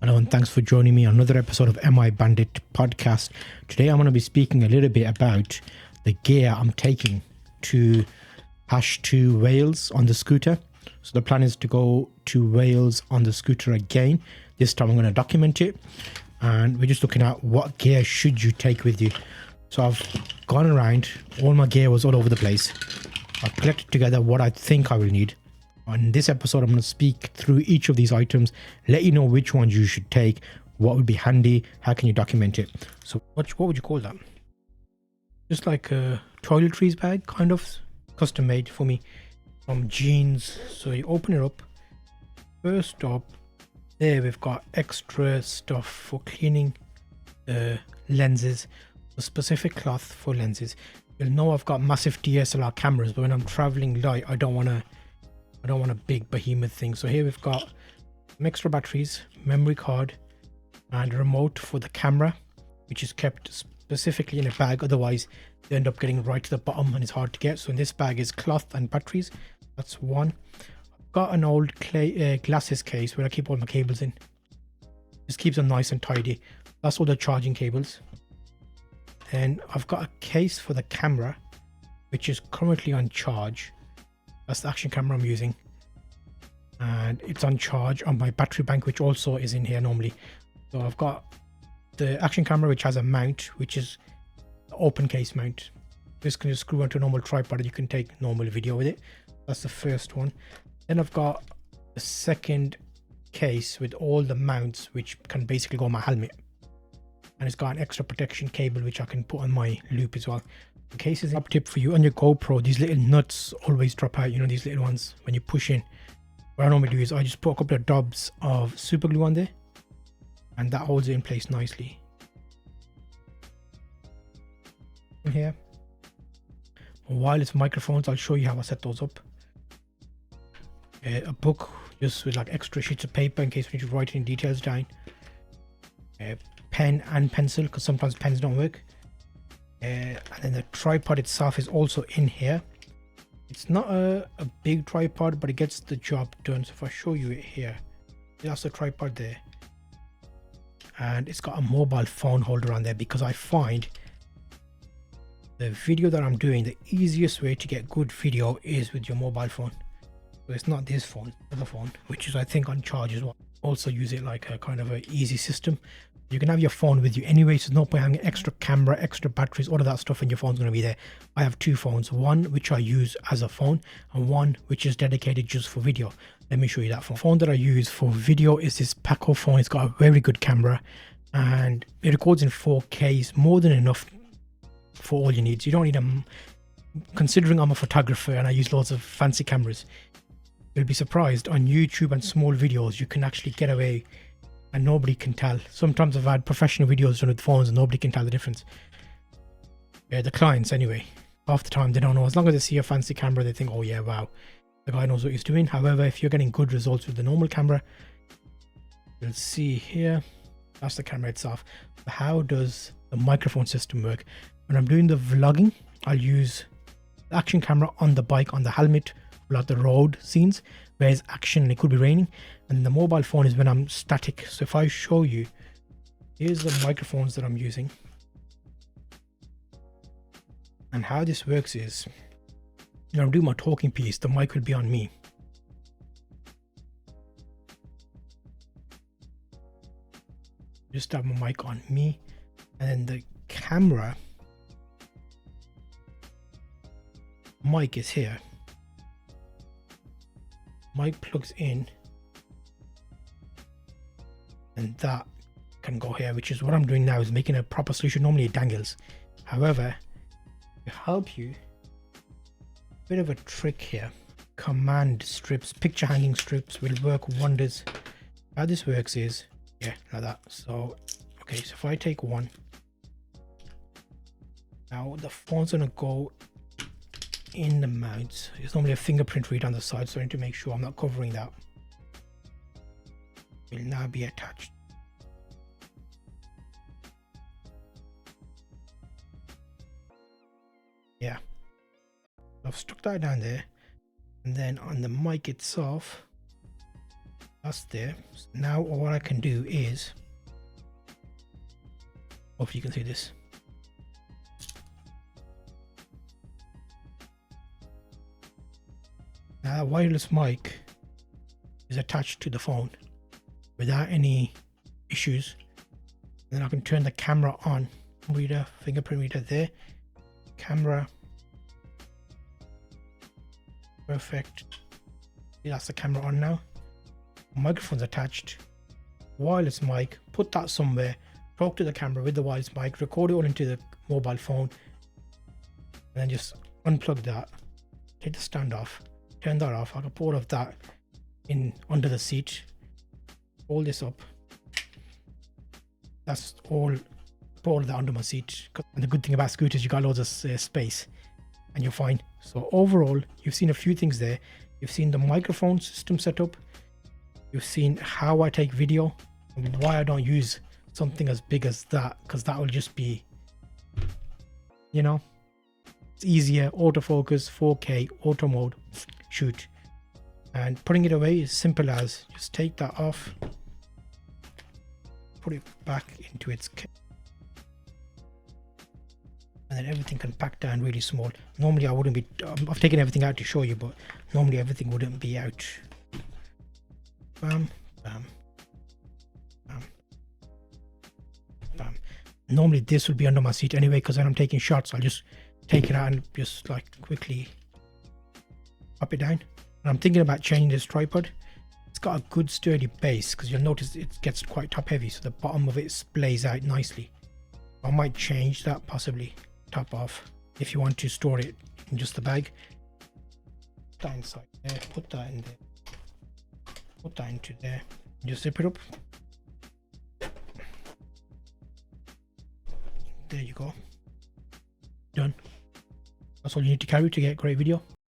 Hello and thanks for joining me on another episode of MI Bandit podcast. Today I'm going to be speaking a little bit about the gear I'm taking to #2 Wales on the scooter. So the plan is to go to Wales on the scooter again. This time I'm going to document it, and we're just looking at what gear should you take with you. So I've gone around, all my gear was all over the place. I've collected together what I think I will need. On this episode, I'm going to speak through each of these items, let you know which ones you should take, what would be handy, how can you document it. So what would you call that? Just like a toiletries bag, kind of custom made for me from jeans. So you open it up. First up, there we've got extra stuff for cleaning the lenses, a specific cloth for lenses. You'll know I've got massive DSLR cameras, but when I'm traveling light, I don't want a big behemoth thing. So here we've got some extra batteries, memory card, and a remote for the camera, which is kept specifically in a bag. Otherwise, they end up getting right to the bottom and it's hard to get. So in this bag is cloth and batteries. That's one. I've got an old glasses case where I keep all my cables in. Just keeps them nice and tidy. That's all the charging cables. Then I've got a case for the camera, which is currently on charge. That's the action camera I'm using, and it's on charge on my battery bank, which also is in here normally. So I've got the action camera, which has a mount, which is the open case mount. This can just screw onto a normal tripod and you can take normal video with it. That's the first one. Then I've got the second case with all the mounts, which can basically go on my helmet, and it's got an extra protection cable which I can put on my loop as well. The case is a tip for you on your GoPro. These little nuts always drop out, you know, these little ones when you push in. What I normally do is I just put a couple of dobs of super glue on there, and that holds it in place nicely. In here, wireless microphones, I'll show you how I set those up. A book just with like extra sheets of paper in case we need to write any details down. Pen and pencil, because sometimes pens don't work. And then the tripod itself is also in here. It's not a big tripod, but it gets the job done. So if I show you it here, that's the tripod there, and it's got a mobile phone holder on there, because I find the video that I'm doing, the easiest way to get good video is with your mobile phone. So it's not this phone, the other phone, which is I think on charge as well. Also use it like a kind of a easy system. You can have your phone with you anyway, so there's no point having extra camera, extra batteries, all of that stuff, and your phone's going to be there. I have two phones, one which I use as a phone and one which is dedicated just for video. Let me show you that phone. The phone that I use for video is this Paco phone. It's got a very good camera and it records in 4K. It's more than enough for all you need. So you don't need them. Considering I'm a photographer and I use loads of fancy cameras, you'll be surprised on YouTube and small videos you can actually get away and nobody can tell. Sometimes I've had professional videos done with phones and nobody can tell the difference. The clients anyway, half the time they don't know. As long as they see a fancy camera, they think, oh yeah, wow, the guy knows what he's doing. However, if you're getting good results with the normal camera, you'll see here, that's the camera itself. How does the microphone system work? When I'm doing the vlogging, I'll use the action camera on the bike, on the helmet, like the road scenes where it's action and it could be raining, and the mobile phone is when I'm static. So if I show you, here's the microphones that I'm using, and how this works is, you know, I'm doing my talking piece, the mic will be on me. Just have my mic on me, and then the camera mic is here. Mic plugs in, and that can go here, which is what I'm doing now, is making a proper solution. Normally it dangles. However, to help you, a bit of a trick here. Command strips, picture hanging strips will work wonders. How this works is, yeah, like that. So okay, so if I take one, now the phone's gonna go in the mount. There's normally a fingerprint read on the side, so I need to make sure I'm not covering that. It will now be attached. Yeah, I've stuck that down there, and then on the mic itself, That's there. So now what I can do is, hope you can see this. Now that wireless mic is attached to the phone without any issues. Then I can turn the camera on. Reader, fingerprint reader there. Camera. Perfect. That's the camera on now. Microphone's attached. Wireless mic. Put that somewhere. Talk to the camera with the wireless mic. Record it all into the mobile phone. And then just unplug that. Take the stand off. Turn that off. I can put all of that in under the seat. Hold this up. That's all. Put all of that under my seat. And the good thing about scooters, you got loads of space, and you're fine. So overall, you've seen a few things there. You've seen the microphone system setup. You've seen how I take video and why I don't use something as big as that, because that will just be, you know, it's easier. Autofocus, 4K, auto mode, shoot. And putting it away is simple as just take that off, put it back into its case, and then everything can pack down really small. Normally I wouldn't be, I've taken everything out to show you, but normally everything wouldn't be out. Bam, bam, bam, bam. Normally this would be under my seat anyway, because when I'm taking shots I'll just take it out and just like quickly up it down. And I'm thinking about changing this tripod. It's got a good sturdy base, because you'll notice it gets quite top heavy, so the bottom of it splays out nicely. I might change that, possibly top off, if you want to store it in just the bag. Put that inside there, put that in there, put that into there, just zip it up. There you go, done. That's all you need to carry to get great video.